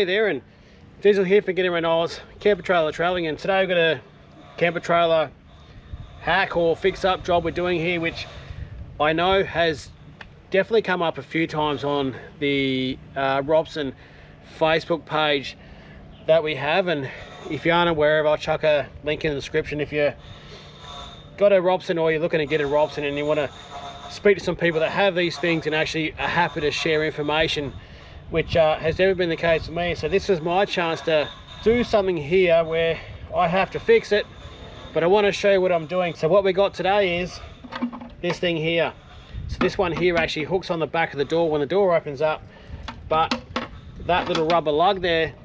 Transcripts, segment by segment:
Hey there, and Diesel here for Getting Around Oz camper trailer traveling, and today we've got a camper trailer hack or fix up job we're doing here, which I know has definitely come up a few times on the Robson Facebook page that we have. And if you aren't aware of, I'll chuck a link in the description. If you got a Robson or you're looking to get a Robson and you want to speak to some people that have these things and actually are happy to share information, which has never been the case for me. So this is my chance to do something here where I have to fix it, but I want to show you what I'm doing. So what we got today is this thing here. So this one here actually hooks on the back of the door when the door opens up, but that little rubber lug there,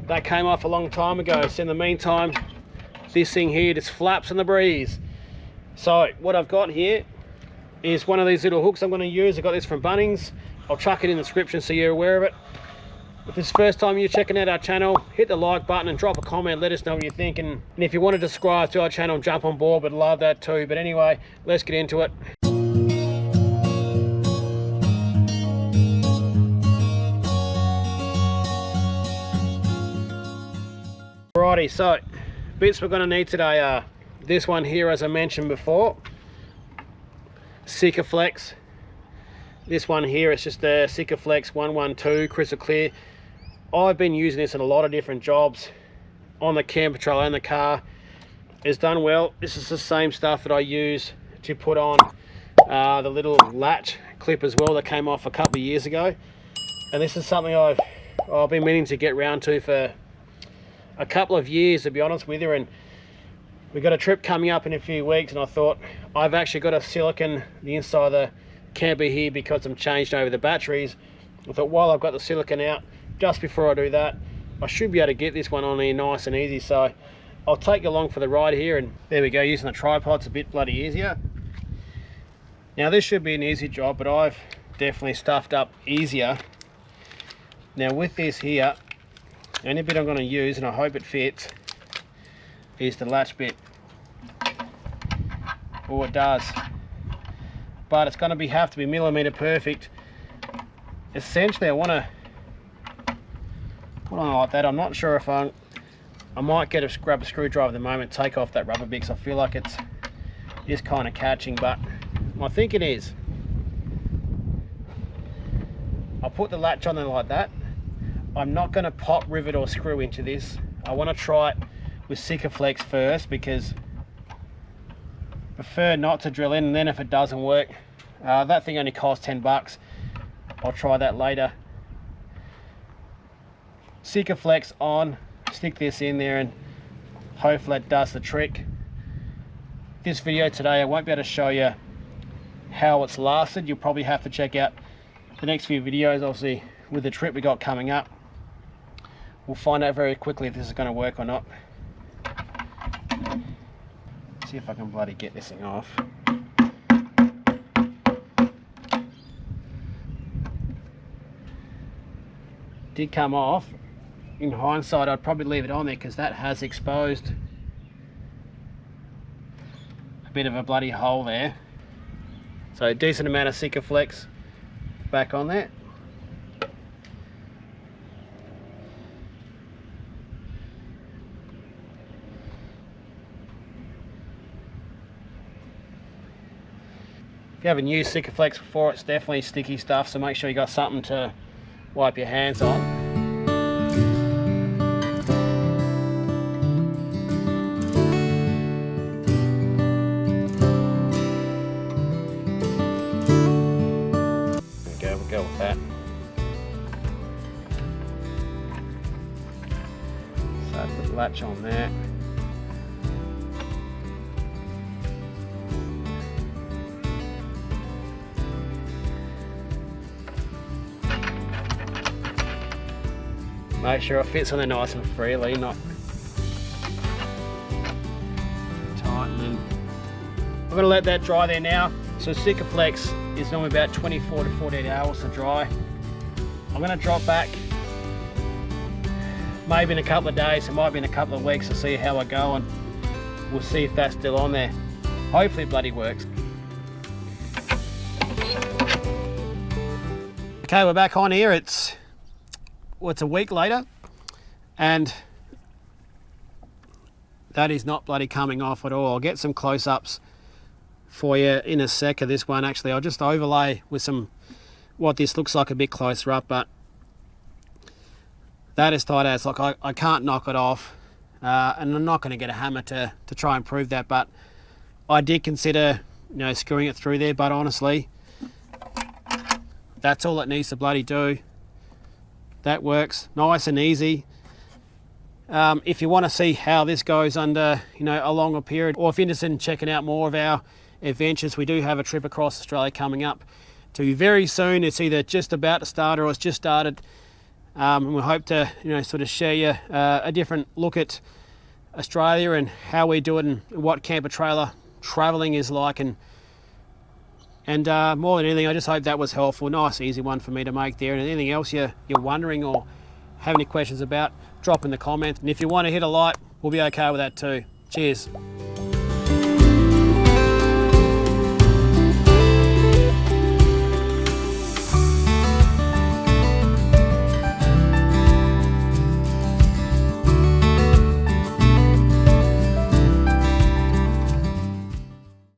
that came off a long time ago. So in the meantime, this thing here just flaps in the breeze. So what I've got here is one of these little hooks I'm going to use. I got this from Bunnings. I'll chuck it in the description so you're aware of it. If this is the first time you're checking out our channel, hit the like button and drop a comment. Let us know what you think. And if you want to subscribe to our channel and jump on board, we'd love that too. But anyway, let's get into it. Alrighty, so bits we're going to need today are this one here, as I mentioned before, Sikaflex. This one here, it's just a Sikaflex 112 crystal clear. I've been using this in a lot of different jobs on the camper trailer and the car. It's done well. This is the same stuff that I use to put on the little latch clip as well that came off a couple of years ago. And this is something I've been meaning to get round to for a couple of years, to be honest with you. And we've got a trip coming up in a few weeks, and I thought I've actually got a silicone the inside of the camper here because I'm changing over the batteries. I thought while I've got the silicone out, just before I do that, I should be able to get this one on here nice and easy. So I'll take you along for the ride here, and there we go. Using the tripod's a bit bloody easier. Now this should be an easy job, but I've definitely stuffed up easier. Now with this here, the only bit I'm going to use, and I hope it fits, is the latch bit. Oh, it does. But it's going to have to be millimeter perfect. Essentially, I want to put on like that. I'm not sure if I might grab a screwdriver at the moment, take off that rubber bit, because I feel like it's just kind of catching, but I think it is. I'll put the latch on there like that. I'm not going to pop, rivet or screw into this. I want to try it with Sikaflex first, because I prefer not to drill in, and then if it doesn't work, that thing only costs 10 bucks. I'll try that later. Sikaflex on, stick this in there, and hopefully it does the trick. This video today, I won't be able to show you how it's lasted. You'll probably have to check out the next few videos. Obviously with the trip we got coming up, we'll find out very quickly if this is going to work or not. See if I can bloody get this thing off. Did come off. In hindsight, I'd probably leave it on there because that has exposed a bit of a bloody hole there. So a decent amount of Sikaflex back on there. If you haven't used Sikaflex before, it's definitely sticky stuff, so make sure you got something to wipe your hands on. There we go, we'll go with that. So put the latch on there. Make sure it fits on there nice and freely, not tight. And then I'm going to let that dry there now. So Sikaflex is normally about 24 to 48 hours to dry. I'm going to drop back maybe in a couple of days, it might be in a couple of weeks, to see how I go, and we'll see if that's still on there. Hopefully it bloody works. Okay, we're back on here. It's well, it's a week later, and that is not bloody coming off at all. I'll get some close-ups for you in a sec of this one. Actually, I'll just overlay with some what this looks like a bit closer up, but that is tight as. Like, I can't knock it off, and I'm not going to get a hammer to try and prove that, but I did consider, you know, screwing it through there, but honestly, that's all it needs to bloody do. That works nice and easy. If you want to see how this goes under, you know, a longer period, or if you're interested in checking out more of our adventures, we do have a trip across Australia coming up to you very soon. It's either just about to start or it's just started. And we hope to, you know, sort of share you a different look at Australia and how we do it and what camper trailer traveling is like. And more than anything, I just hope that was helpful. Nice, easy one for me to make there. And anything else you're wondering or have any questions about, drop in the comments. And if you want to hit a like, we'll be okay with that too. Cheers.